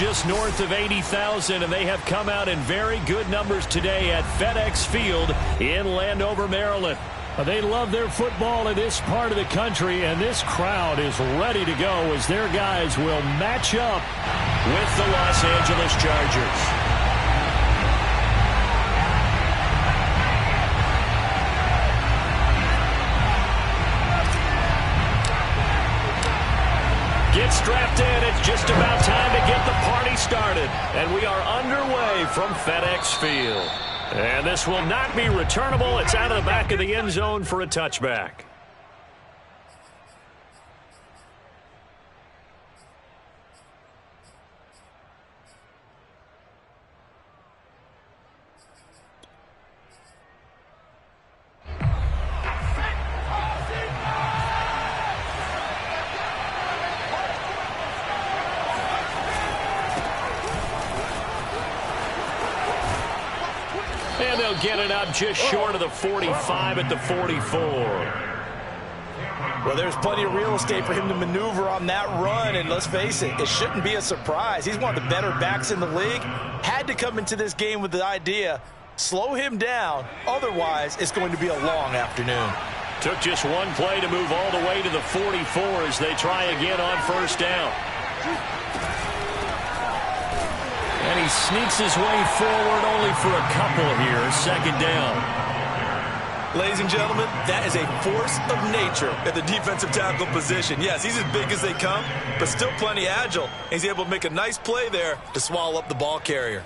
just north of 80,000, and they have come out in very good numbers today at FedEx Field in Landover, Maryland. They love their football in this part of the country, and this crowd is ready to go as their guys will match up with the Los Angeles Chargers. Get strapped in. It's just about time to get the party started. And we are underway from FedEx Field. And this will not be returnable. It's out of the back of the end zone for a touchback. And they'll get it up just short of the 45 at the 44. Well, there's plenty of real estate for him to maneuver on that run, and let's face it, it shouldn't be a surprise. He's one of the better backs in the league. Had to come into this game with the idea, slow him down, otherwise it's going to be a long afternoon. Took just one play to move all the way to the 44 as they try again on first down. And he sneaks his way forward only for a couple here. Second down. Ladies and gentlemen, that is a force of nature at the defensive tackle position. Yes, he's as big as they come, but still plenty agile. He's able to make a nice play there to swallow up the ball carrier.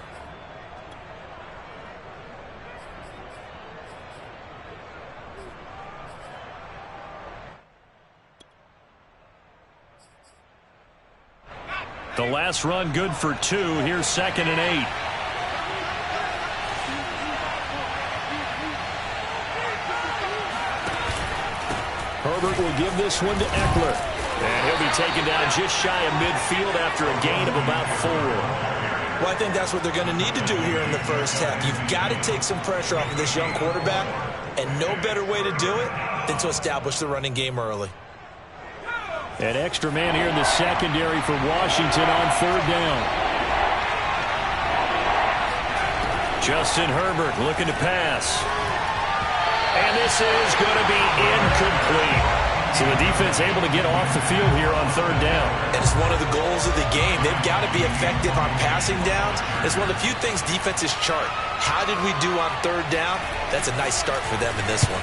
The last run good for 2. Here's 2nd and 8. Herbert will give this one to Eckler. And he'll be taken down just shy of midfield after a gain of about 4. Well, I think that's what they're going to need to do here in the first half. You've got to take some pressure off of this young quarterback, and no better way to do it than to establish the running game early. An extra man here in the secondary for Washington on third down. Justin Herbert looking to pass. And this is going to be incomplete. So the defense able to get off the field here on third down. And it's one of the goals of the game. They've got to be effective on passing downs. It's one of the few things defenses chart. How did we do on third down? That's a nice start for them in this one.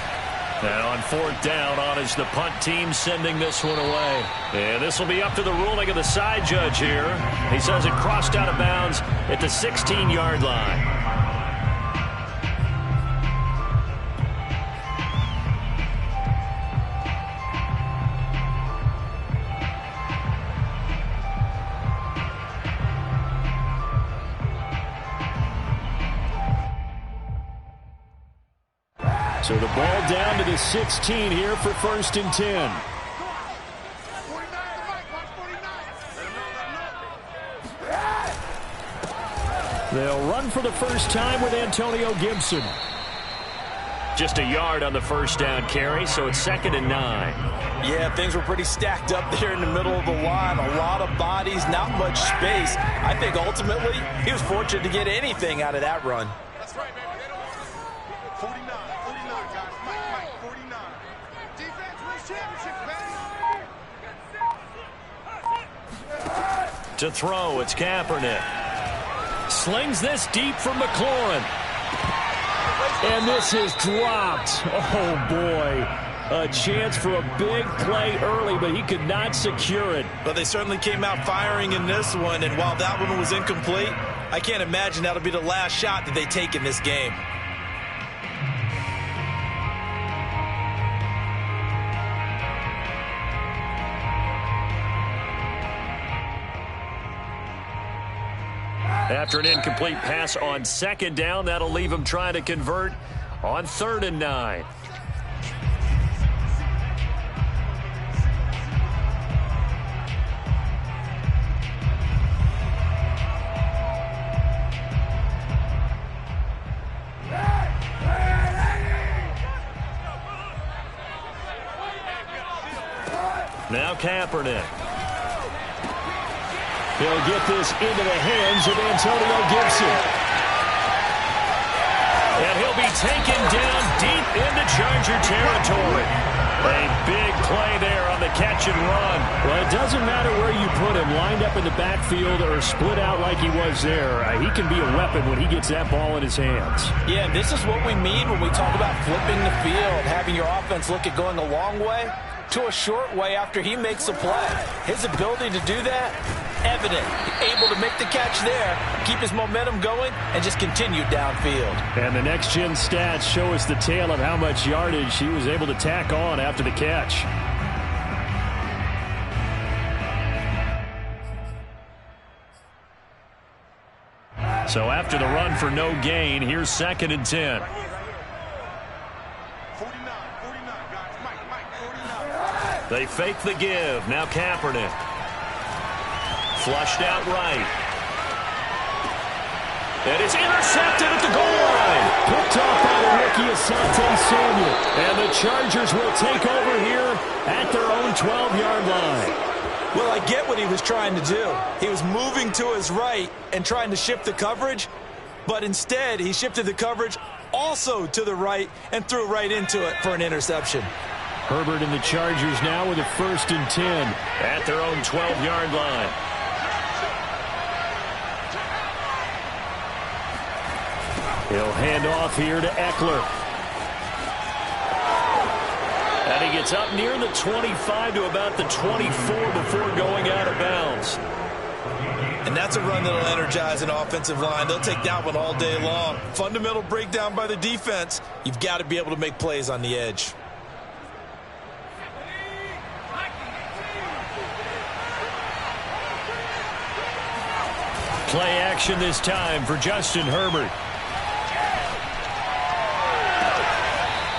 And on fourth down, on is the punt team sending this one away. And this will be up to the ruling of the side judge here. He says it crossed out of bounds at the 16-yard line. So the ball down to the 16 here for 1st and 10. They'll run for the first time with Antonio Gibson. Just a yard on the first down carry, so it's 2nd and 9. Yeah, things were pretty stacked up there in the middle of the line. A lot of bodies, not much space. I think ultimately he was fortunate to get anything out of that run. That's right, baby. 49, guys. Mike, 49. Defense wins championships, baby. To throw, it's Kaepernick. Slings this deep from McLaurin. And this is dropped. Oh, boy. A chance for a big play early, but he could not secure it. But they certainly came out firing in this one, and while that one was incomplete, I can't imagine that'll be the last shot that they take in this game. After an incomplete pass on 2nd down, that'll leave him trying to convert on 3rd and 9. Now Kaepernick. He'll get this into the hands of Antonio Gibson. And he'll be taken down deep into Charger territory. A big play there on the catch and run. Well, it doesn't matter where you put him, lined up in the backfield or split out like he was there. He can be a weapon when he gets that ball in his hands. Yeah, this is what we mean when we talk about flipping the field, having your offense look at going a long way to a short way after he makes a play. His ability to do that, evident. Able to make the catch there, keep his momentum going, and just continue downfield. And the next-gen stats show us the tale of how much yardage he was able to tack on after the catch. So after the run for no gain, here's 2nd and 10. 49, guys. Mike, 49. They fake the give. Now Kaepernick. Flushed out right. And it's intercepted at the goal line. Picked off by the rookie Asante Samuel. And the Chargers will take over here at their own 12-yard line. Well, I get what he was trying to do. He was moving to his right and trying to shift the coverage, but instead he shifted the coverage also to the right and threw right into it for an interception. Herbert and the Chargers now with a 1st and 10 at their own 12-yard line. He'll hand off here to Eckler. And he gets up near the 25 to about the 24 before going out of bounds. And that's a run that'll energize an offensive line. They'll take that one all day long. Fundamental breakdown by the defense. You've got to be able to make plays on the edge. Play action this time for Justin Herbert.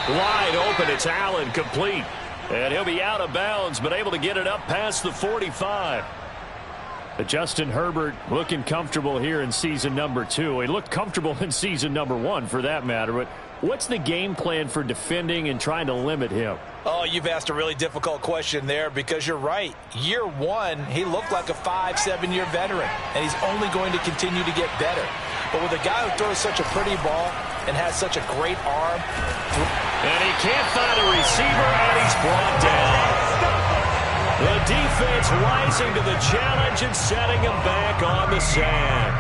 Wide open, it's Allen, complete. And he'll be out of bounds, but able to get it up past the 45. But Justin Herbert looking comfortable here in season number 2. He looked comfortable in season number 1, for that matter. But what's the game plan for defending and trying to limit him? Oh, you've asked a really difficult question there because you're right. Year 1, he looked like a 5-7-year veteran, and he's only going to continue to get better. But with a guy who throws such a pretty ball and has such a great arm. And he can't find a receiver, and he's brought down. The defense rising to the challenge and setting him back on the sand.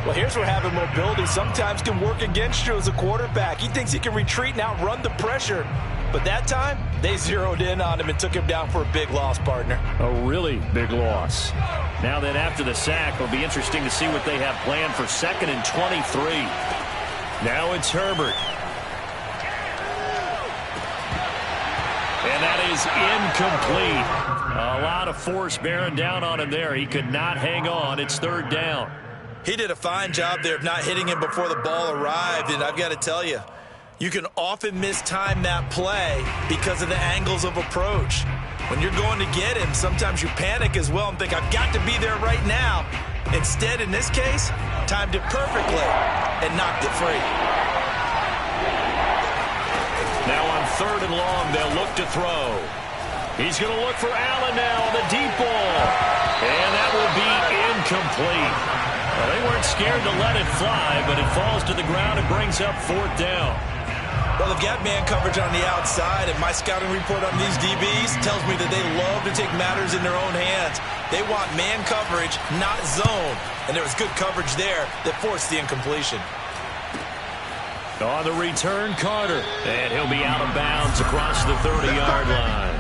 Well, here's where having mobility sometimes can work against you as a quarterback. He thinks he can retreat and outrun the pressure. But that time, they zeroed in on him and took him down for a big loss, partner. A really big loss. Now then, after the sack, it'll be interesting to see what they have planned for 2nd and 23. Now it's Herbert. And that is incomplete. A lot of force bearing down on him there. He could not hang on. It's 3rd down. He did a fine job there of not hitting him before the ball arrived. And I've got to tell you, you can often mistime that play because of the angles of approach. When you're going to get him, sometimes you panic as well and think, I've got to be there right now. Instead, in this case, timed it perfectly and knocked it free. Now on 3rd and long, they'll look to throw. He's going to look for Allen now on the deep ball. And that will be incomplete. Well, they weren't scared to let it fly, but it falls to the ground and brings up 4th down. Well, they've got man coverage on the outside, and my scouting report on these DBs tells me that they love to take matters in their own hands. They want man coverage, not zone. And there was good coverage there that forced the incompletion. On the return, Carter. And he'll be out of bounds across the 30-yard line.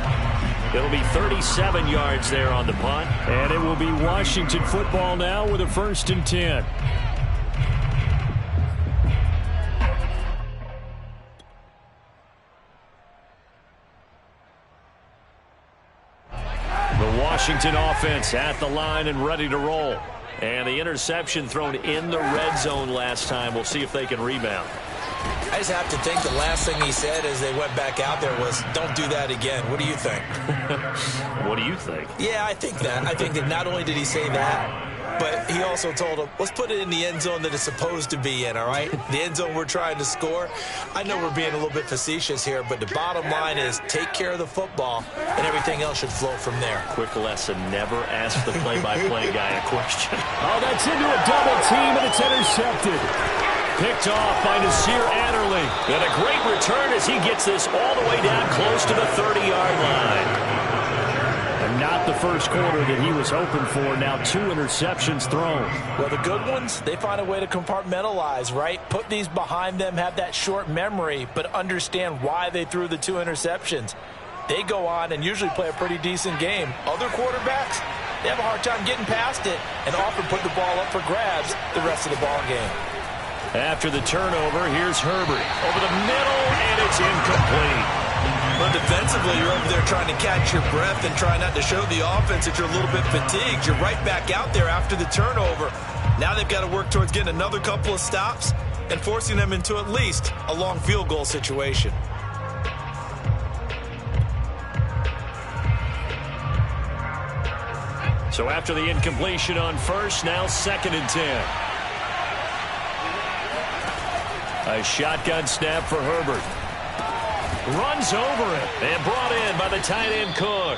It'll be 37 yards there on the punt. And it will be Washington football now with a 1st and 10. The Washington offense at the line and ready to roll. And the interception thrown in the red zone last time. We'll see if they can rebound. I just have to think the last thing he said as they went back out there was, don't do that again. What do you think? What do you think? Yeah, I think that. I think that not only did he say that, but he also told him, let's put it in the end zone that it's supposed to be in, all right? The end zone we're trying to score. I know we're being a little bit facetious here, but the bottom line is take care of the football, and everything else should flow from there. Quick lesson, never ask the play-by-play guy a question. Oh, that's into a double team, and it's intercepted. Picked off by Nasir Adderley. And a great return as he gets this all the way down close to the 30-yard line. And not the first quarter that he was hoping for. Now 2 interceptions thrown. Well, the good ones, they find a way to compartmentalize, right? Put these behind them, have that short memory, but understand why they threw the 2 interceptions. They go on and usually play a pretty decent game. Other quarterbacks, they have a hard time getting past it and often put the ball up for grabs the rest of the ball game. After the turnover, here's Herbert. Over the middle, and it's incomplete. But defensively, you're over there trying to catch your breath and try not to show the offense that you're a little bit fatigued. You're right back out there after the turnover. Now they've got to work towards getting another couple of stops and forcing them into at least a long field goal situation. So after the incompletion on first, now 2nd and 10. A shotgun snap for Herbert. Runs over it and brought in by the tight end Cook.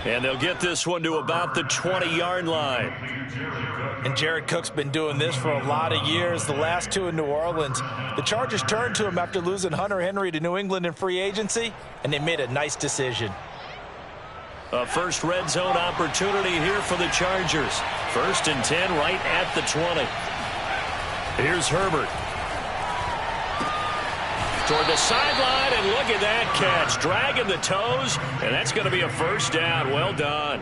And they'll get this one to about the 20-yard line. And Jared Cook's been doing this for a lot of years, the last 2 in New Orleans. The Chargers turned to him after losing Hunter Henry to New England in free agency, and they made a nice decision. A first red zone opportunity here for the Chargers. 1st and 10 right at the 20. Here's Herbert. Toward the sideline, and look at that catch. Dragging the toes, and that's going to be a first down. Well done.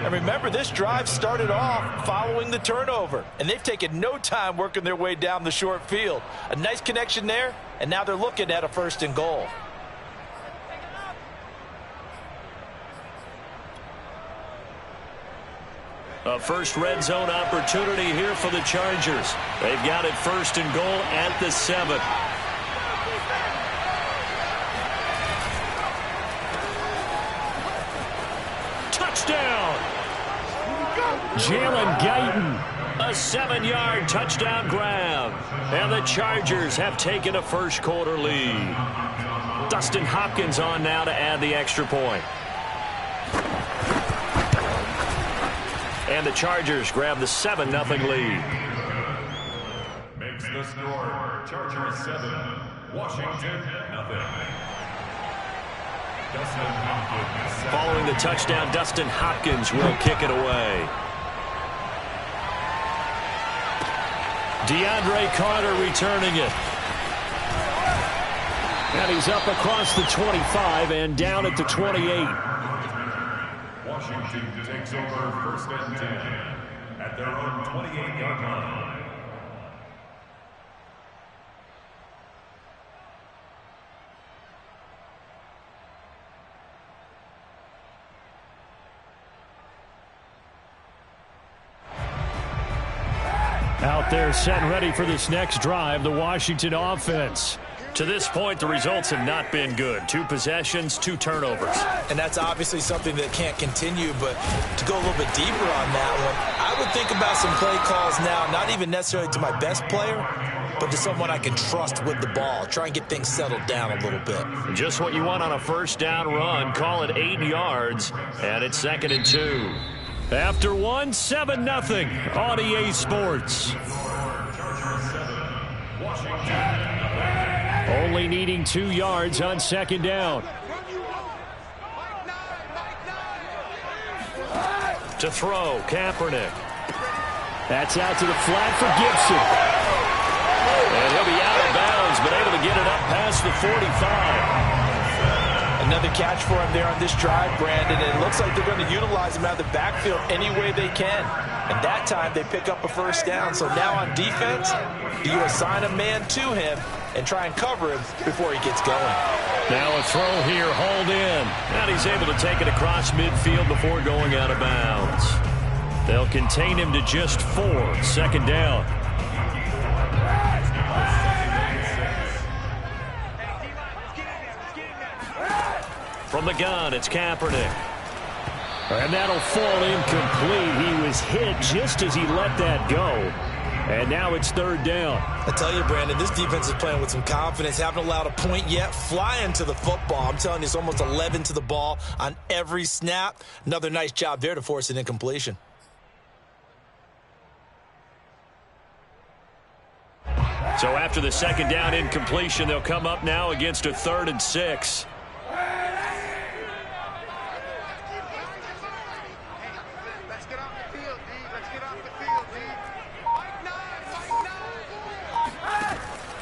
And remember, this drive started off following the turnover, and they've taken no time working their way down the short field. A nice connection there, and now they're looking at a 1st and goal. A first red zone opportunity here for the Chargers. They've got it 1st and goal at the 7. Touchdown! Jalen Guyton, a 7-yard touchdown grab. And the Chargers have taken a first quarter lead. Dustin Hopkins on now to add the extra point. And the Chargers grab the 7-0 lead. Makes the score Chargers 7, Washington 0. Following the touchdown, Dustin Hopkins will kick it away. DeAndre Carter returning it. And he's up across the 25 and down at the 28. Washington takes over 1st and 10 at their own 28-yard line. Out there set and ready for this next drive, the Washington offense. To this point, the results have not been good. 2 possessions, 2 turnovers. And that's obviously something that can't continue, but to go a little bit deeper on that one, I would think about some play calls now, not even necessarily to my best player, but to someone I can trust with the ball. Try and get things settled down a little bit. Just what you want on a first down run. Call it 8 yards, and it's 2nd and 2. After 1, 7-0 on EA Sports. Only needing 2 yards on 2nd down. To throw, Kaepernick. That's out to the flat for Gibson. And he'll be out of bounds, but able to get it up past the 45. Another catch for him there on this drive, Brandon. And it looks like they're going to utilize him out of the backfield any way they can. And that time they pick up a first down. So now on defense, you assign a man to him and try and cover him before he gets going. Now a throw here, hauled in. And he's able to take it across midfield before going out of bounds. They'll contain him to just 4. 2nd down. From the gun, it's Kaepernick. And that'll fall incomplete. He was hit just as he let that go. And now it's third down. I tell you, Brandon, this defense is playing with some confidence. Haven't allowed a point yet. Flying to the football. I'm telling you, it's almost 11 to the ball on every snap. Another nice job there to force an incompletion. So after the second down incompletion, they'll come up now against a 3rd and 6.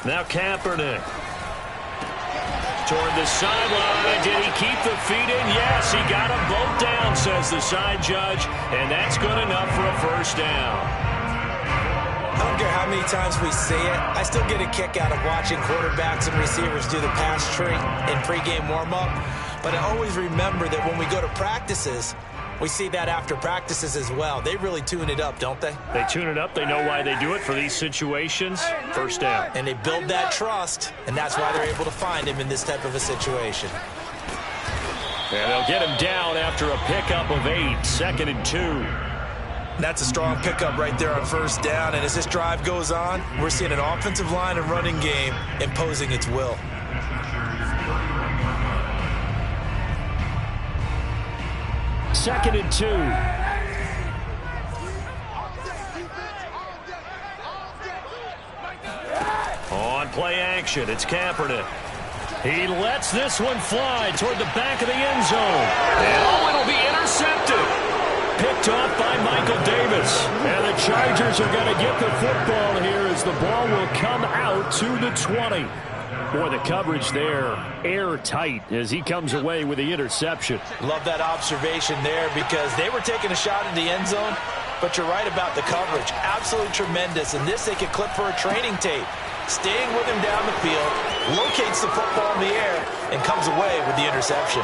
Now Kaepernick. Toward the sideline. Did he keep the feet in? Yes, he got them both down, says the side judge. And that's good enough for a first down. I don't care how many times we see it. I still get a kick out of watching quarterbacks and receivers do the pass tree in pregame warm-up. But I always remember that when we go to practices, we see that after practices as well. They really tune it up, don't they? They tune it up. They know why they do it for these situations. First down. And they build that trust, and that's why they're able to find him in this type of a situation. And they'll get him down after a pickup of 8, 2nd and 2. That's a strong pickup right there on first down. And as this drive goes on, we're seeing an offensive line and running game imposing its will. Second and 2. On play action, it's Kaepernick. He lets this one fly toward the back of the end zone. And it'll be intercepted. Picked off by Michael Davis. And the Chargers are going to get the football here as the ball will come out to the 20. Boy, the coverage there, airtight as he comes away with the interception. Love that observation there because they were taking a shot in the end zone, but you're right about the coverage. Absolutely tremendous. And this they could clip for a training tape. Staying with him down the field, locates the football in the air, and comes away with the interception.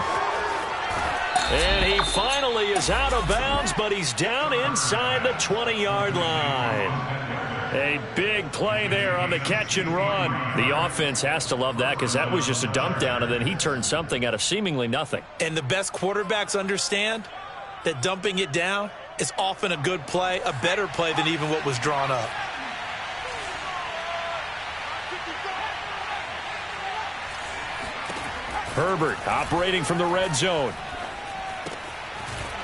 And he finally is out of bounds, but he's down inside the 20-yard line. A big play there on the catch and run. The offense has to love that because that was just a dump down, and then he turned something out of seemingly nothing. And the best quarterbacks understand that dumping it down is often a good play, a better play than even what was drawn up. Herbert operating from the red zone.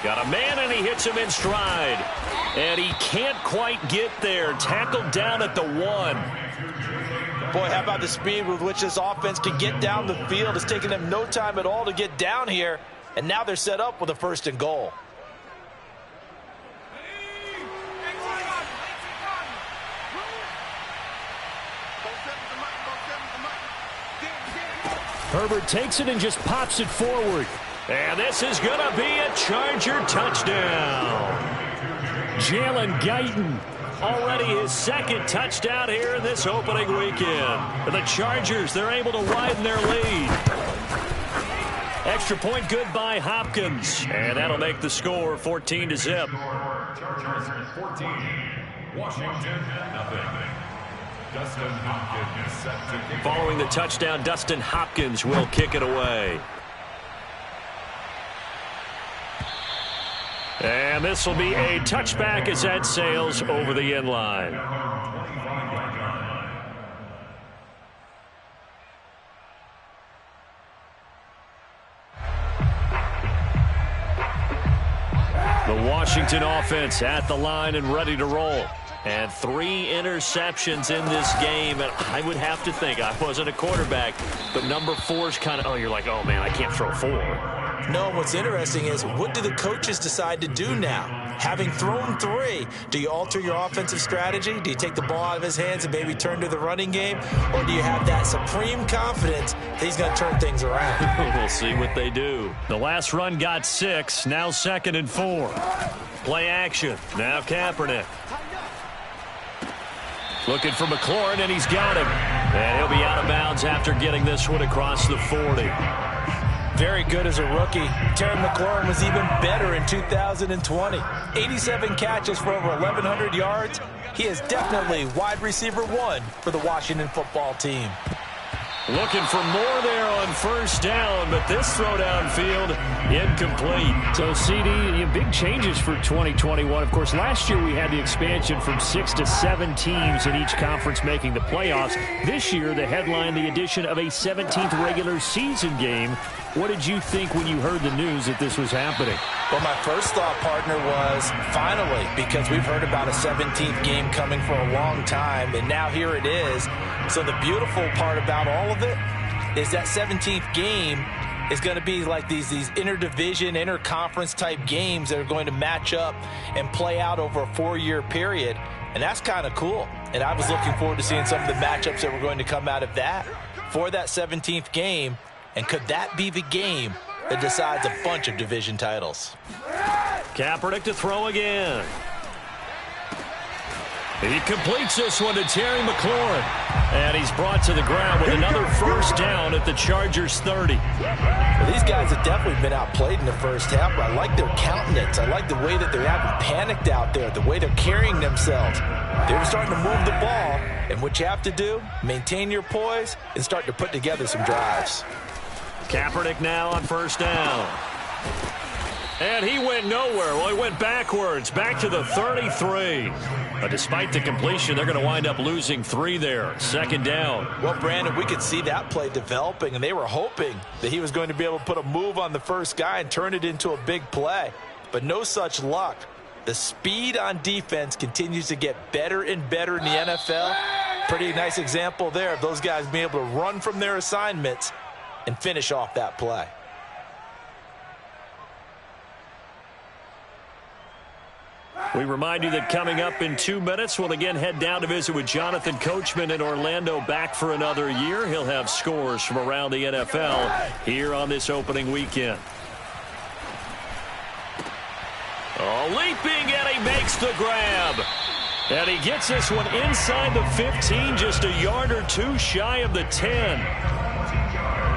Got a man, and he hits him in stride. And he can't quite get there. Tackled down at the 1. Boy, how about the speed with which this offense can get down the field? It's taken them no time at all to get down here. And now they're set up with a 1st and goal. Herbert takes it and just pops it forward. And this is going to be a Charger touchdown. Jalen Guyton, already his 2nd touchdown here in this opening weekend. For the Chargers, they're able to widen their lead. Extra point good by Hopkins. And that'll make the score 14-0. Chargers 14, Washington nothing. Dustin Hopkins set to kick. Following the touchdown, Dustin Hopkins will kick it away. And this will be a touchback as that sails over the end line. The Washington offense at the line and ready to roll. And 3 interceptions in this game. And I would have to think, I wasn't a quarterback, but number 4's kind of, you're like, oh, man, I can't throw 4. No, what's interesting is what do the coaches decide to do now? Having thrown 3, do you alter your offensive strategy? Do you take the ball out of his hands and maybe turn to the running game? Or do you have that supreme confidence that he's going to turn things around? We'll see what they do. The last run got 6, now 2nd and 4. Play action, now Kaepernick. Looking for McLaurin, and he's got him. And he'll be out of bounds after getting this one across the 40. Very good as a rookie. Terry McLaurin was even better in 2020. 87 catches for over 1,100 yards. He is definitely wide receiver 1 for the Washington football team. Looking for more there on first down, but this throw downfield incomplete. So, CD, big changes for 2021. Of course, last year we had the expansion from 6 to 7 teams in each conference making the playoffs. This year, the headline, the addition of a 17th regular season game. What did you think when you heard the news that this was happening? Well, my first thought, partner, was finally, because we've heard about a 17th game coming for a long time, and now here it is. So the beautiful part about all of it is that 17th game is going to be like these interdivision, interconference type games that are going to match up and play out over a 4-year period, and that's kind of cool. And I was looking forward to seeing some of the matchups that were going to come out of that for that 17th game. And could that be the game that decides a bunch of division titles? Kaepernick to throw again. He completes this one to Terry McLaurin. And he's brought to the ground with another first down at the Chargers 30. Well, these guys have definitely been outplayed in the first half, but I like their countenance. I like the way that they haven't panicked out there, the way they're carrying themselves. They're starting to move the ball, and what you have to do, maintain your poise and start to put together some drives. Kaepernick now on first down. And he went nowhere. Well, he went backwards, back to the 33. But despite the completion, they're going to wind up losing 3 there. Second down. Well, Brandon, we could see that play developing, and they were hoping that he was going to be able to put a move on the first guy and turn it into a big play. But no such luck. The speed on defense continues to get better and better in the NFL. Pretty nice example there of those guys being able to run from their assignments and finish off that play. We remind you that coming up in 2 minutes, we'll again head down to visit with Jonathan Coachman in Orlando, back for another year. He'll have scores from around the NFL here on this opening weekend. Oh, leaping, and he makes the grab. And he gets this one inside the 15, just a yard or 2 shy of the 10.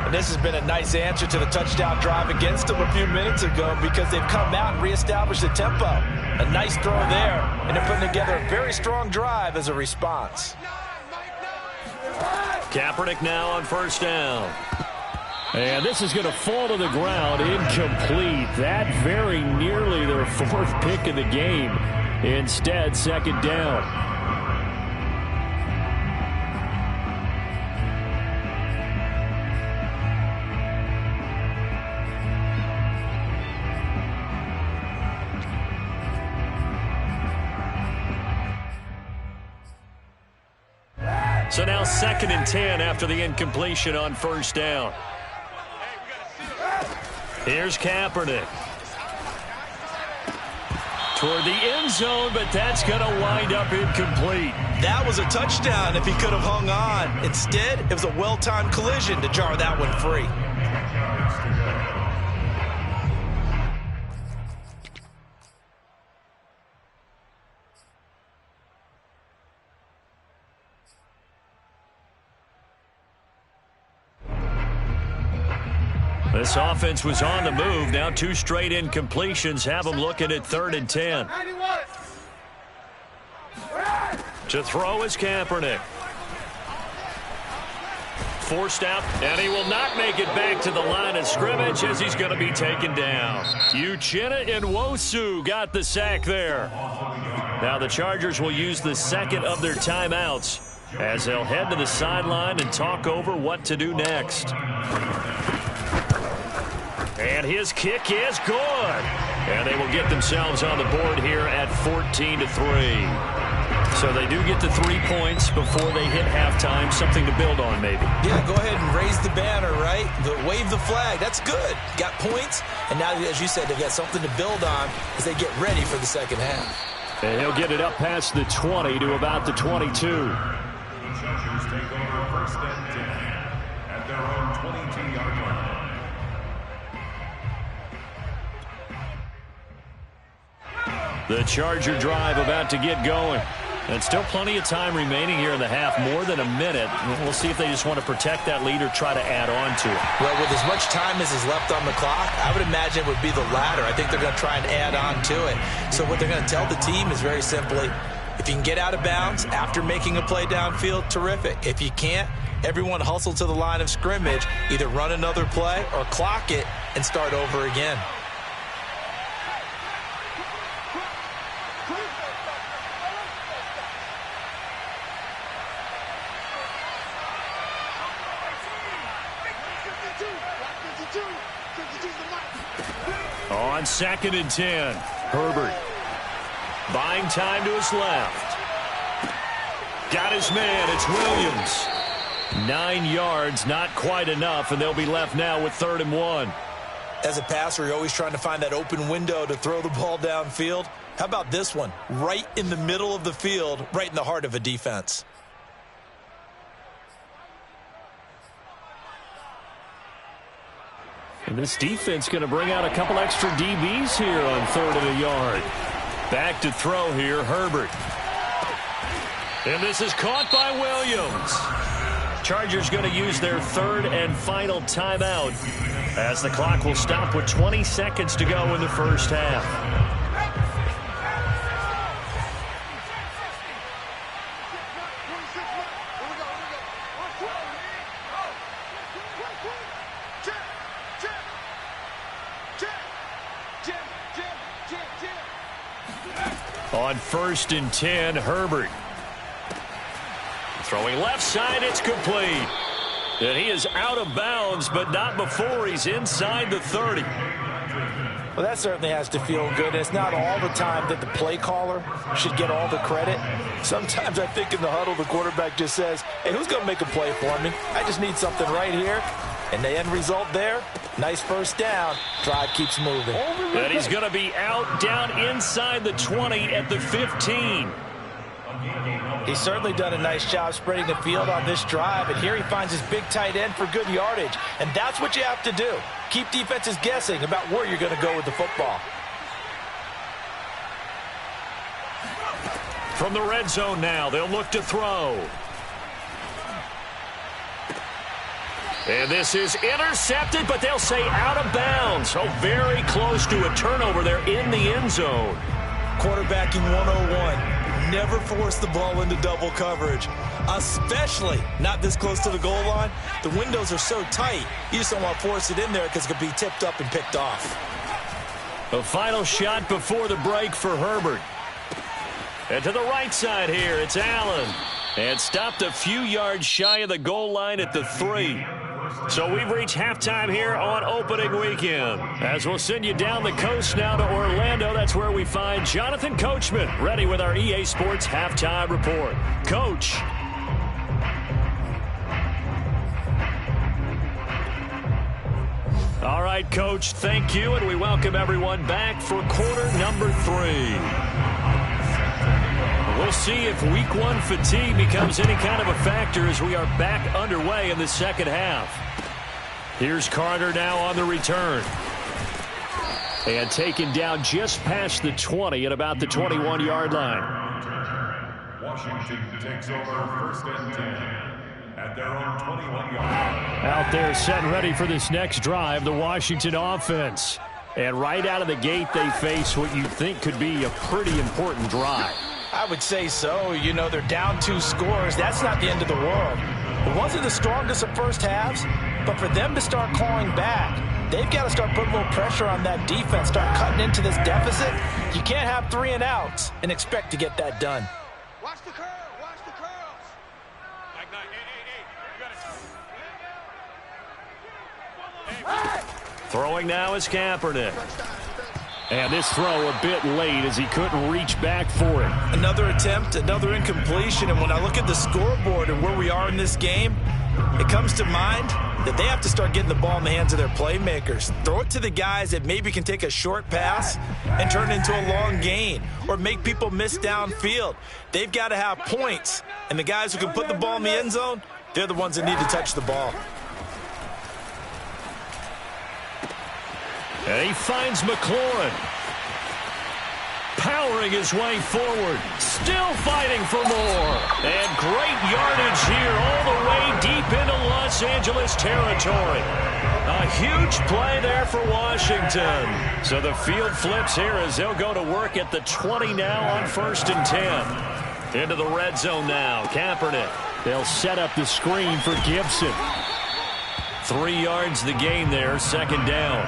And this has been a nice answer to the touchdown drive against them a few minutes ago, because they've come out and reestablished the tempo. A nice throw there, and they're putting together a very strong drive as a response. Kaepernick now on first down. And this is going to fall to the ground, incomplete. That very nearly their 4th pick of the game. Instead, second down. So now 2nd and 10 after the incompletion on first down. Here's Kaepernick. Toward the end zone, but that's going to wind up incomplete. That was a touchdown if he could have hung on. Instead, it was a well-timed collision to jar that one free. This offense was on the move. Now 2 straight incompletions have them looking at 3rd and 10. To throw is Kaepernick. Forced out, and he will not make it back to the line of scrimmage as he's going to be taken down. Uchenna Nwosu got the sack there. Now the Chargers will use the 2nd of their timeouts as they'll head to the sideline and talk over what to do next. And his kick is good. And they will get themselves on the board here at 14-3. So they do get the 3 points before they hit halftime. Something to build on, maybe. Yeah, go ahead and raise the banner, right? Wave the flag. That's good. Got points. And now, as you said, they've got something to build on as they get ready for the second half. And he'll get it up past the 20 to about the 22. The Chargers take over 1st and 10 at their own 22-yard line. The Charger drive about to get going. And still plenty of time remaining here in the half, more than a minute. We'll see if they just want to protect that lead or try to add on to it. Well, with as much time as is left on the clock, I would imagine it would be the latter. I think they're going to try and add on to it. So what they're going to tell the team is very simply, if you can get out of bounds after making a play downfield, terrific. If you can't, Everyone hustle to the line of scrimmage, either run another play or clock it and start over again. On 2nd and 10, Herbert buying time to his left. Got his man, it's Williams. 9 yards, not quite enough, and they'll be left now with 3rd and 1. As a passer, you're always trying to find that open window to throw the ball downfield. How about this one? Right in the middle of the field, right in the heart of a defense. And this defense going to bring out a couple extra DBs here on 3rd and a yard. Back to throw here, Herbert. And this is caught by Williams. Chargers going to use their 3rd and final timeout as the clock will stop with 20 seconds to go in the first half. On 1st and 10, Herbert. Throwing left side, it's complete. And he is out of bounds, but not before he's inside the 30. Well, that certainly has to feel good. It's not all the time that the play caller should get all the credit. Sometimes I think in the huddle, the quarterback just says, hey, who's going to make a play for me? I just need something right here. And the end result there, nice first down. Drive keeps moving. And he's going to be out down inside the 20 at the 15. He's certainly done a nice job spreading the field on this drive. And here he finds his big tight end for good yardage. And that's what you have to do. Keep defenses guessing about where you're going to go with the football. From the red zone now, they'll look to throw. And this is intercepted, but they'll say out of bounds. So very close to a turnover there in the end zone. Quarterbacking 101. Never force the ball into double coverage, especially not this close to the goal line. The windows are so tight, you just don't want to force it in there because it could be tipped up and picked off. A final shot before the break for Herbert. And to the right side here, it's Allen. And stopped a few yards shy of the goal line at the 3. So we've reached halftime here on opening weekend. As we'll send you down the coast now to Orlando, that's where we find Jonathan Coachman, ready with our EA Sports Halftime Report. Coach. All right, Coach, thank you, and we welcome everyone back for quarter number 3. We'll see if week 1 fatigue becomes any kind of a factor as we are back underway in the second half. Here's Carter now on the return. And taken down just past the 20 at about the 21-yard line. Washington takes over 1st and 10 at their own 21-yard line. Out there set and ready for this next drive, the Washington offense. And right out of the gate, they face what you think could be a pretty important drive. I would say so. You know, they're down 2 scores. That's not the end of the world. It wasn't the strongest of first halves, but for them to start clawing back, they've got to start putting a little pressure on that defense, start cutting into this deficit. You can't have 3 and outs and expect to get that done. Watch the curl. Watch the curls. Like, hey, you got it. Throwing now is Kaepernick. And this throw a bit late as he couldn't reach back for it. Another attempt, another incompletion, and when I look at the scoreboard and where we are in this game, it comes to mind that they have to start getting the ball in the hands of their playmakers. Throw it to the guys that maybe can take a short pass and turn it into a long gain or make people miss downfield. They've got to have points, and the guys who can put the ball in the end zone, they're the ones that need to touch the ball. And he finds McLaurin. Powering his way forward. Still fighting for more. And great yardage here all the way deep into Los Angeles territory. A huge play there for Washington. So the field flips here as they'll go to work at the 20 now on 1st and 10. Into the red zone now. Kaepernick. They'll set up the screen for Gibson. 3 yards the gain there, second down.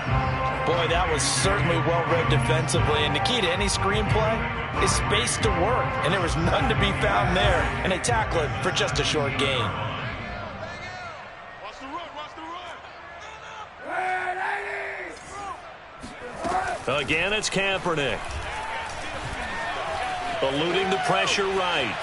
Boy, that was certainly well-read defensively. And the key to any screenplay is space to work. And there was none to be found there. And they tackle it for just a short gain. Watch the run, watch the run. Again, it's Kaepernick. Eluding the pressure right.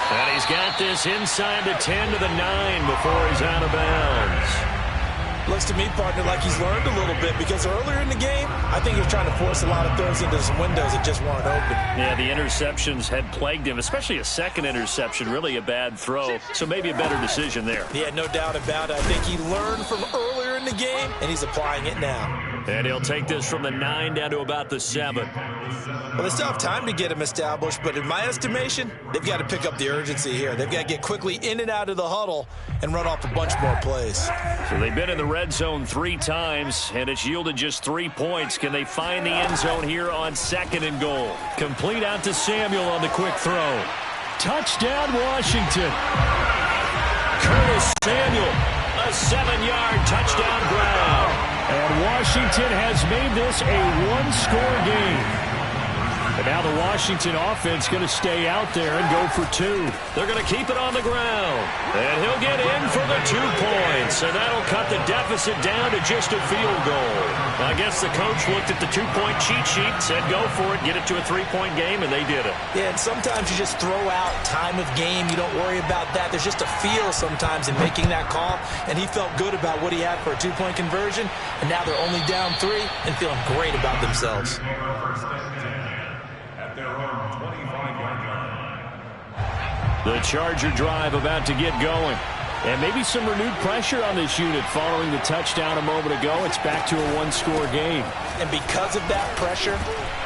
And he's got this inside the 10 to the 9 before he's out of bounds. Looks to me, partner, like he's learned a little bit because earlier in the game, I think he was trying to force a lot of throws into some windows that just weren't open. Yeah, the interceptions had plagued him, especially a second interception, really a bad throw. So maybe a better decision there. Yeah, no doubt about it. I think he learned from earlier in the game, and he's applying it now. And he'll take this from the 9 down to about the 7. Well, they still have time to get him established, but in my estimation, they've got to pick up the urgency here. They've got to get quickly in and out of the huddle and run off a bunch more plays. So they've been in the red zone 3 times, and it's yielded just 3 points. Can they find the end zone here on 2nd and goal? Complete out to Samuel on the quick throw. Touchdown, Washington. Curtis Samuel, a 7-yard touchdown grab. And Washington has made this a 1-score game. And now the Washington offense going to stay out there and go for 2. They're going to keep it on the ground. And he'll get in for the 2 points. And that'll cut the deficit down to just a field goal. I guess the coach looked at the 2-point cheat sheet, said go for it, get it to a 3-point game, and they did it. Yeah, and sometimes you just throw out time of game. You don't worry about that. There's just a feel sometimes in making that call. And he felt good about what he had for a 2-point conversion. And now they're only down 3 and feeling great about themselves. The Charger drive about to get going. And maybe some renewed pressure on this unit following the touchdown a moment ago. It's back to a 1-score game. And because of that pressure,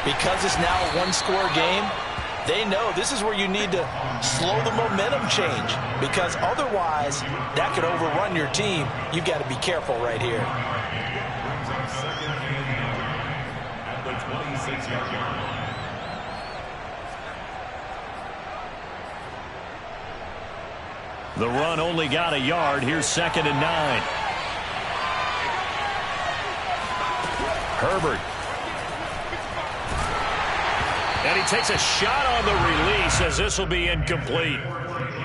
because it's now a 1-score game, they know this is where you need to slow the momentum change. Because otherwise, that could overrun your team. You've got to be careful right here. At the 26-yard line. The run only got a yard. Here's 2nd and 9. Herbert. And he takes a shot on the release as this will be incomplete.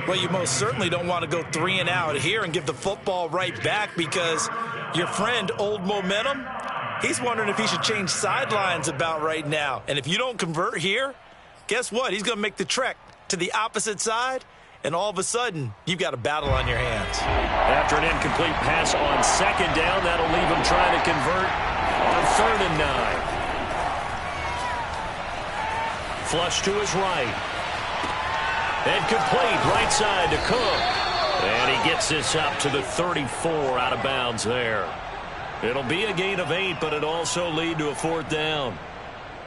Well, you most certainly don't want to go 3 and out here and give the football right back because your friend, Old Momentum, he's wondering if he should change sidelines about right now. And if you don't convert here, guess what? He's going to make the trek to the opposite side. And all of a sudden, you've got a battle on your hands. After an incomplete pass on 2nd down, that'll leave him trying to convert on 3rd and 9. Flush to his right. And complete right side to Cook. And he gets this up to the 34 out of bounds there. It'll be a gain of 8, but it also lead to a 4th down.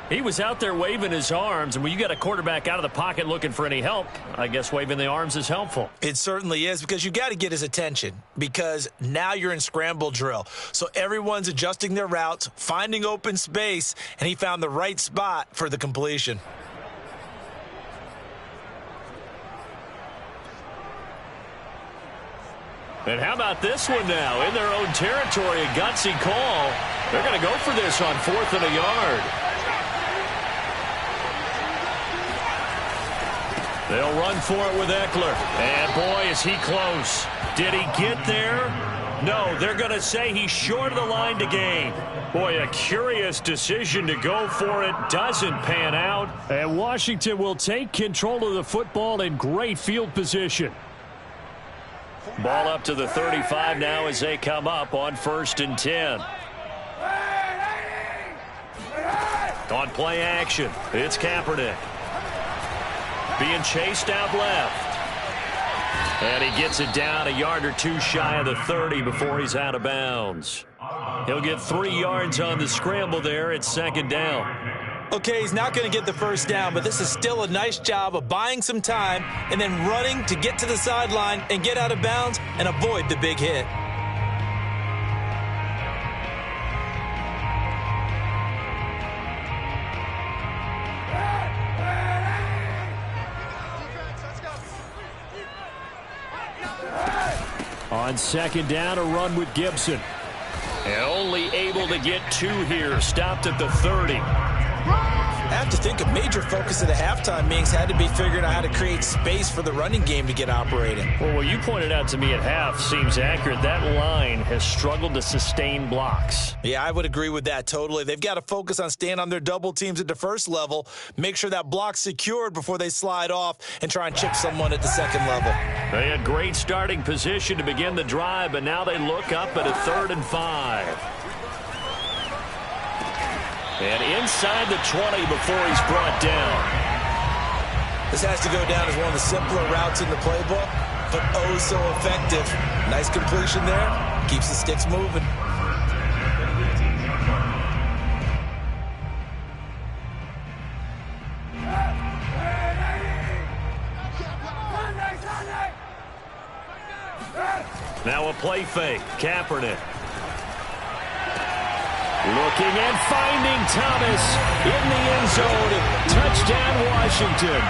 He was out there waving his arms, and when you got a quarterback out of the pocket looking for any help, I guess waving the arms is helpful. It certainly is because you got to get his attention because now you're in scramble drill. So everyone's adjusting their routes, finding open space, and he found the right spot for the completion. And how about this one now? In their own territory, a gutsy call. They're going to go for this on 4th and a yard. They'll run for it with Eckler. And, boy, is he close. Did he get there? No, they're going to say he's short of the line to gain. Boy, a curious decision to go for it. Doesn't pan out. And Washington will take control of the football in great field position. Ball up to the 35 now as they come up on 1st and 10. On play action, it's Kaepernick. Being chased out left. And he gets it down a yard or 2 shy of the 30 before he's out of bounds. He'll get 3 yards on the scramble there. It's 2nd down. Okay, he's not going to get the 1st down, but this is still a nice job of buying some time and then running to get to the sideline and get out of bounds and avoid the big hit. On second down, a run with Gibson. And only able to get 2 here. Stopped at the 30. I have to think a major focus of the halftime meetings had to be figuring out how to create space for the running game to get operating. Well, what you pointed out to me at half seems accurate. That line has struggled to sustain blocks. Yeah, I would agree with that totally. They've got to focus on staying on their double teams at the first level, make sure that block's secured before they slide off and try and chip someone at the second level. They had great starting position to begin the drive, but now they look up at a 3rd and 5. And inside the 20 before he's brought down. This has to go down as one of the simpler routes in the playbook, but oh so effective. Nice completion there. Keeps the sticks moving. Now a play fake. Kaepernick. Looking and finding Thomas in the end zone. Touchdown, Washington.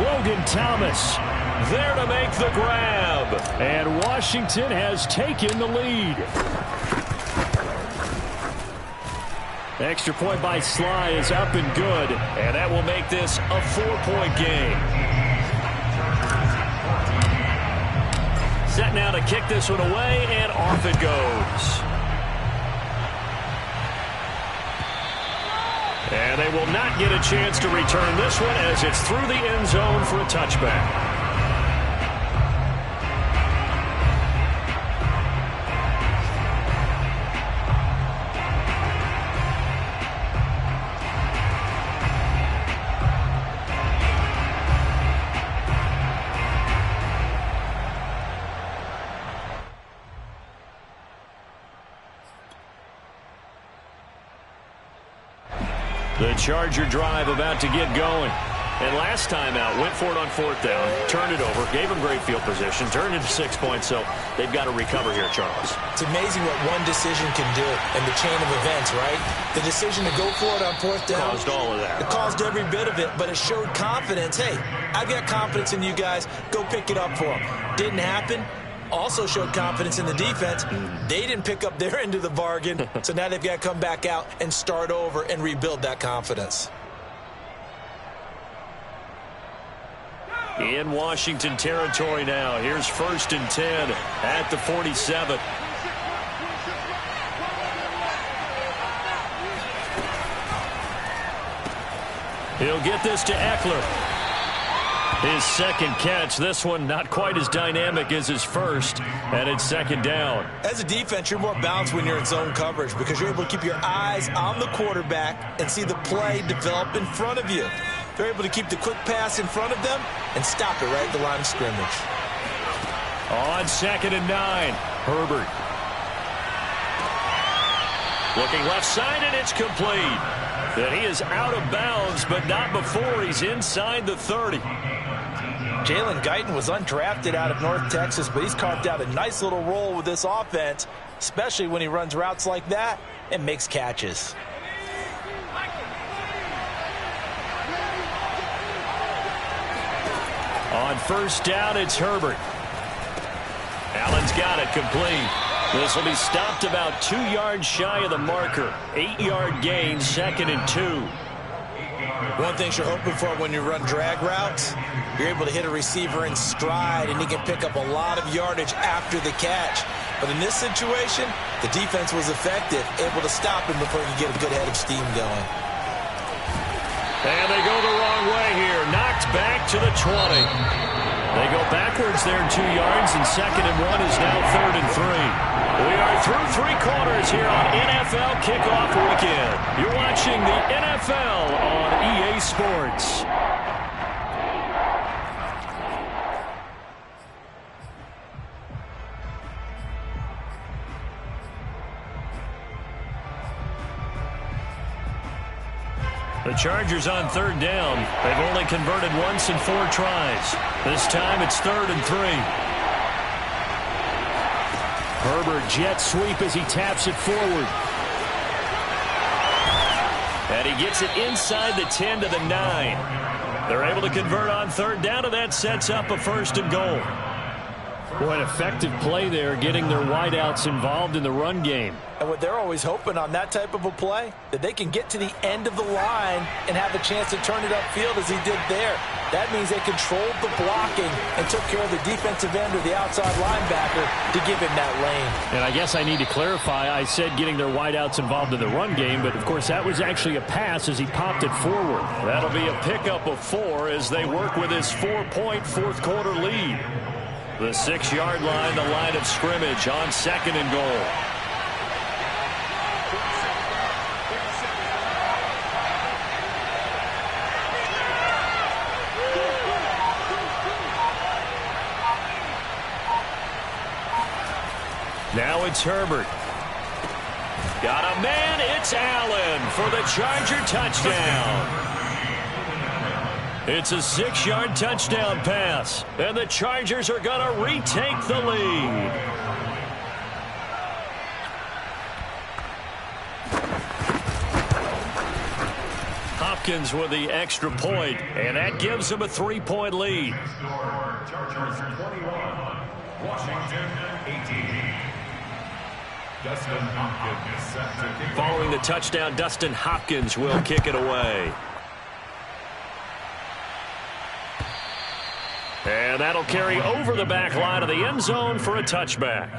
Logan Thomas there to make the grab. And Washington has taken the lead. Extra point by Sly is up and good. And that will make this a 4-point game. Set now to kick this one away, and off it goes. And they will not get a chance to return this one as it's through the end zone for a touchback. The Charger drive about to get going. And last time out, went for it on 4th down, turned it over, gave them great field position, turned into 6 points, so they've got to recover here, Charles. It's amazing what one decision can do in the chain of events, right? The decision to go for it on 4th down. Caused all of that. It caused every bit of it, but it showed confidence. Hey, I've got confidence in you guys. Go pick it up for them. Didn't happen. Also showed confidence in the defense. They didn't pick up their end of the bargain, so now they've got to come back out and start over and rebuild that confidence. In Washington territory now. Here's 1st and 10 at the 47. He'll get this to Eckler. His second catch. This one not quite as dynamic as his first, and it's 2nd down. As a defense, you're more balanced when you're in zone coverage because you're able to keep your eyes on the quarterback and see the play develop in front of you. They're able to keep the quick pass in front of them and stop it right at the line of scrimmage. On 2nd and 9, Herbert. Looking left side, and it's complete. Then he is out of bounds, but not before he's inside the 30. Jalen Guyton was undrafted out of North Texas, but he's carved out a nice little role with this offense, especially when he runs routes like that and makes catches. On 1st down, it's Herbert. Allen's got it complete. This will be stopped about 2 yards shy of the marker. 8-yard gain, 2nd and 2. One thing you're hoping for when you run drag routes, you're able to hit a receiver in stride, and he can pick up a lot of yardage after the catch. But in this situation, the defense was effective, able to stop him before he could get a good head of steam going. And they go the wrong way here. Knocked back to the 20. They go backwards there 2 yards, and 2nd and 1 is now 3rd and 3. We are through 3 quarters here on NFL Kickoff Weekend. You're watching the NFL on EA Sports. The Chargers on 3rd down. They've only converted once in 4 tries. This time it's 3rd and 3. Herbert jet sweep as he taps it forward. And he gets it inside the 10 to the 9. They're able to convert on 3rd down, and that sets up a 1st and goal. Well, an effective play there, getting their wideouts involved in the run game. And what they're always hoping on that type of a play, that they can get to the end of the line and have a chance to turn it upfield as he did there. That means they controlled the blocking and took care of the defensive end or the outside linebacker to give him that lane. And I guess I need to clarify, I said getting their wideouts involved in the run game, but of course that was actually a pass as he popped it forward. That'll be a pickup of 4 as they work with his 4-point fourth quarter lead. The 6-yard line, the line of scrimmage on 2nd and goal. Now it's Herbert. Got a man, it's Allen for the Charger touchdown. It's a 6-yard touchdown pass, and the Chargers are going to retake the lead. Hopkins with the extra point, and that gives them a 3-point lead. Chargers 21, Washington 18. Dustin Hopkins set to kick. Following the touchdown, Dustin Hopkins will kick it away. And that'll carry over the back line of the end zone for a touchback.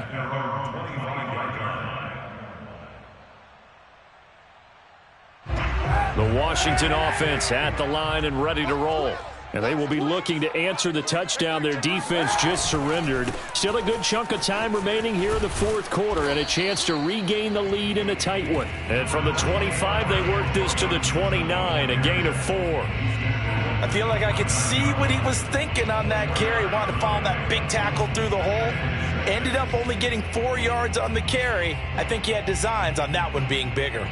The Washington offense at the line and ready to roll. And they will be looking to answer the touchdown their defense just surrendered. Still a good chunk of time remaining here in the fourth quarter and a chance to regain the lead in a tight one. And from the 25, they work this to the 29, a gain of 4. I feel like I could see what he was thinking on that carry. Wanted to follow that big tackle through the hole. Ended up only getting 4 yards on the carry. I think he had designs on that one being bigger.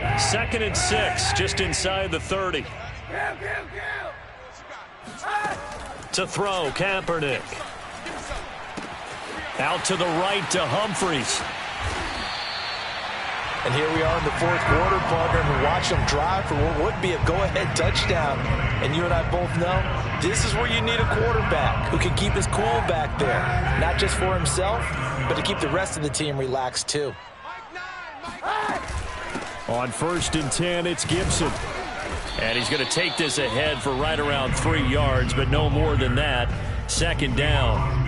2nd and 6, just inside the 30. To throw, Kaepernick. Out to the right to Humphries. And here we are in the fourth quarter, partner, and we watch them drive for what would be a go-ahead touchdown. And you and I both know this is where you need a quarterback who can keep his cool back there. Not just for himself, but to keep the rest of the team relaxed too. On 1st and 10, it's Gibson. And he's going to take this ahead for right around 3 yards, but no more than that. 2nd down.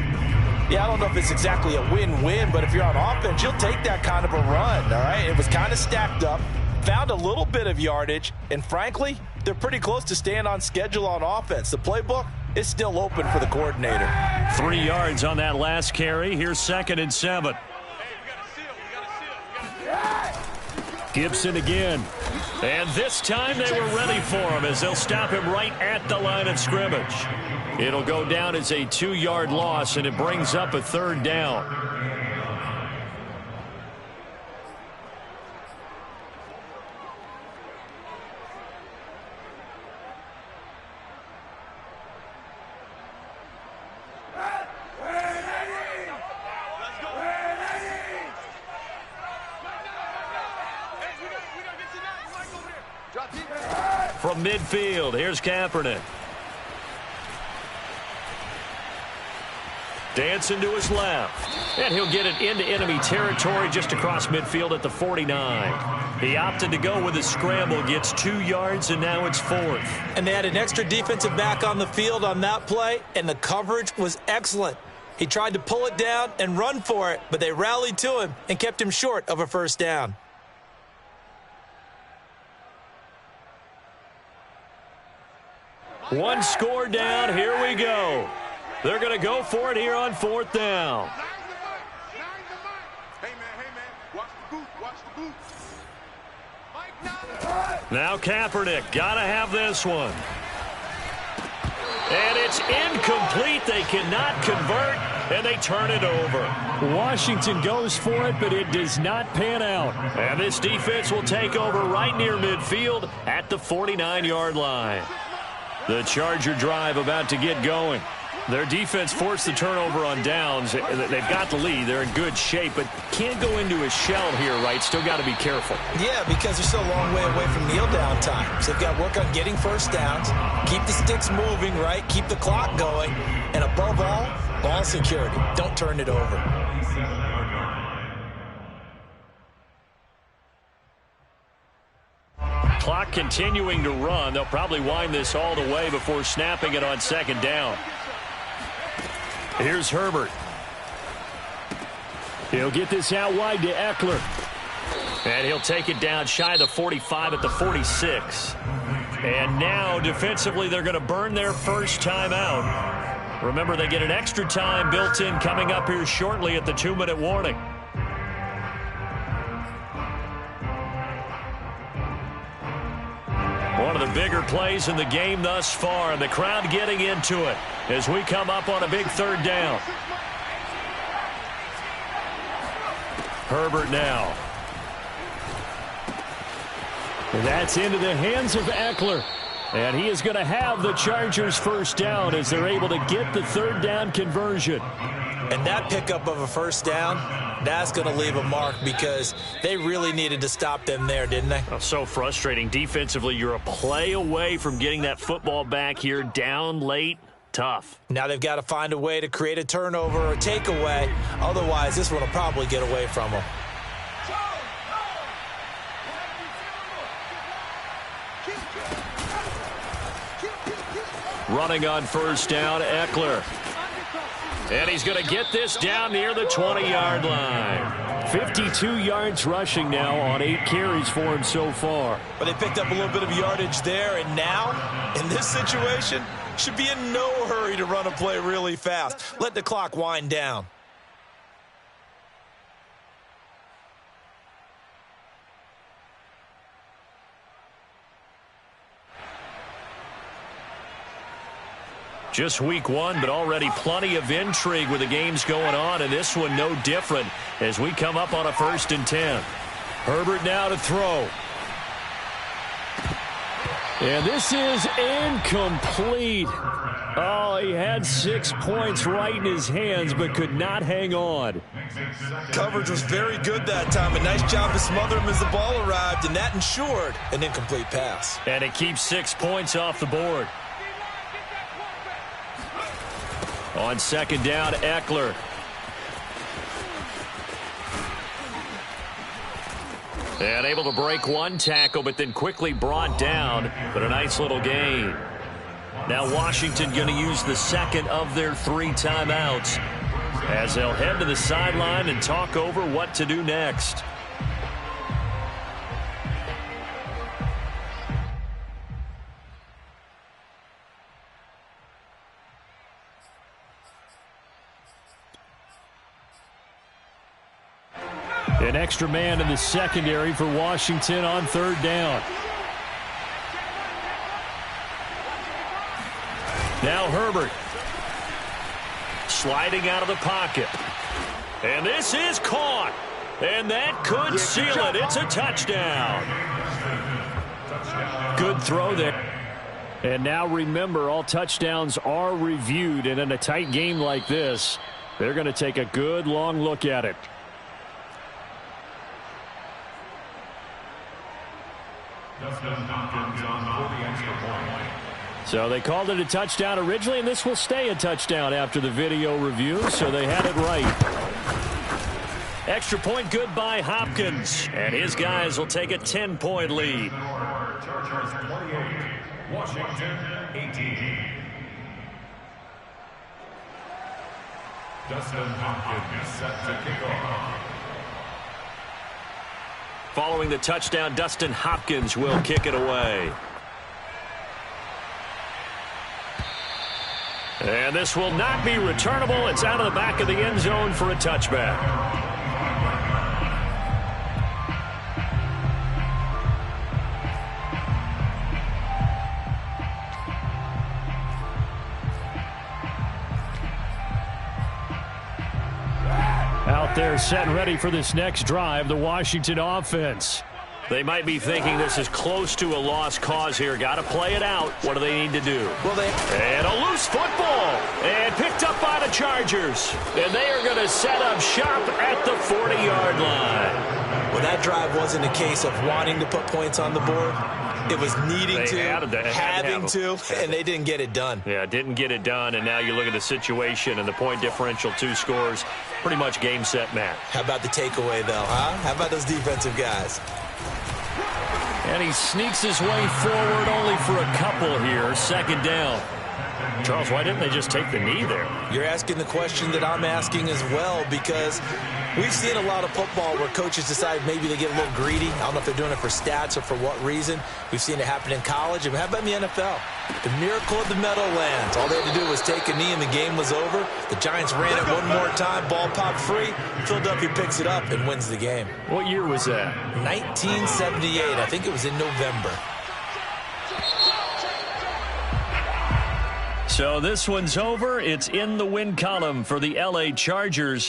Yeah, I don't know if it's exactly a win-win, but if you're on offense, you'll take that kind of a run, all right? It was kind of stacked up, found a little bit of yardage, and frankly, they're pretty close to staying on schedule on offense. The playbook is still open for the coordinator. 3 yards on that last carry. Here's 2nd and 7. Gibson again. And this time they were ready for him as they'll stop him right at the line of scrimmage. It'll go down as a 2-yard loss, and it brings up a 3rd down. From midfield, here's Kaepernick. Dancing to his left. And he'll get it into enemy territory just across midfield at the 49. He opted to go with a scramble, gets 2 yards, and now it's 4th. And they had an extra defensive back on the field on that play, and the coverage was excellent. He tried to pull it down and run for it, but they rallied to him and kept him short of a 1st down. One score down. Here we go. They're going to go for it here on 4th down. Hey, man, watch the boot, watch the boot. Now Kaepernick, got to have this one. And it's incomplete. They cannot convert, and they turn it over. Washington goes for it, but it does not pan out. And this defense will take over right near midfield at the 49-yard line. The Charger drive about to get going. Their defense forced the turnover on downs. They've got the lead. They're in good shape, but can't go into a shell here, right? Still got to be careful. Yeah, because they're still a long way away from kneel down time. So they've got to work on getting 1st downs, keep the sticks moving, right? Keep the clock going. And above all, Ball security. Don't turn it over. Clock continuing to run. They'll probably wind this all the way before snapping it on second down. Here's Herbert. He'll get this out wide to Eckler. And he'll take it down shy of the 45 at the 46. And now, defensively, they're going to burn their first time out. Remember, they get an extra time built in coming up here shortly at the 2-minute warning. One of the bigger plays in the game thus far, and the crowd getting into it as we come up on a big third down. Herbert now. And that's into the hands of Eckler. And he is going to have the Chargers first down as they're able to get the third down conversion. And that pickup of a first down, that's going to leave a mark because they really needed to stop them there, didn't they? Oh, so frustrating. Defensively, you're a play away from getting that football back here down late. Tough. Now they've got to find a way to create a turnover or takeaway. Otherwise, this one will probably get away from them. Running on first down, Eckler. And he's going to get this down near the 20-yard line. 52 yards rushing now on 8 carries for him so far. But they picked up a little bit of yardage there, and now, in this situation, should be in no hurry to run a play really fast. Let the clock wind down. Just week 1, but already plenty of intrigue with the games going on, and this one no different as we come up on a 1st and 10. Herbert now to throw. And this is incomplete. Oh, he had 6 points right in his hands, but could not hang on. Coverage was very good that time. A nice job to smother him as the ball arrived, and that ensured an incomplete pass. And it keeps 6 points off the board. On second down, Eckler. And able to break one tackle, but then quickly brought down. But a nice little gain. Now Washington going to use the second of their 3 timeouts as they'll head to the sideline and talk over what to do next. An extra man in the secondary for Washington on third down. Now Herbert. Sliding out of the pocket. And this is caught. And that could seal it. It's a touchdown. Good throw there. And now remember, all touchdowns are reviewed. And in a tight game like this, they're going to take a good long look at it. So they called it a touchdown originally, and this will stay a touchdown after the video review, so they had it right. Extra point good by Hopkins, and his guys will take a 10-point lead. Chargers 28, Washington 18. Dustin Hopkins set to kick off. Following the touchdown, Dustin Hopkins will kick it away. And this will not be returnable. It's out of the back of the end zone for a touchback. Out there set and ready for this next drive, the Washington offense. They might be thinking this is close to a lost cause here. Got to play it out. What do they need to do? And a loose football. And picked up by the Chargers. And they are going to set up shop at the 40-yard line. Well, that That drive wasn't a case of wanting to put points on the board. It was needing to, having to, and they didn't get it done. Yeah, didn't get it done, and now you look at the situation and the point differential, 2 scores, pretty much game, set, match. How about the takeaway, though, huh? How about those defensive guys? And he sneaks his way forward only for a couple here. Second down. Charles, why didn't they just take the knee there? You're asking the question that I'm asking as well, because we've seen a lot of football where coaches decide maybe they get a little greedy. I don't know if they're doing it for stats or for what reason. We've seen it happen in college. And how about in the NFL? The miracle of the Meadowlands. All they had to do was take a knee and the game was over. The Giants ran it one more time. Ball popped free. Philadelphia picks it up and wins the game. What year was that? 1978. I think it was in November. So this one's over. It's in the win column for the LA Chargers.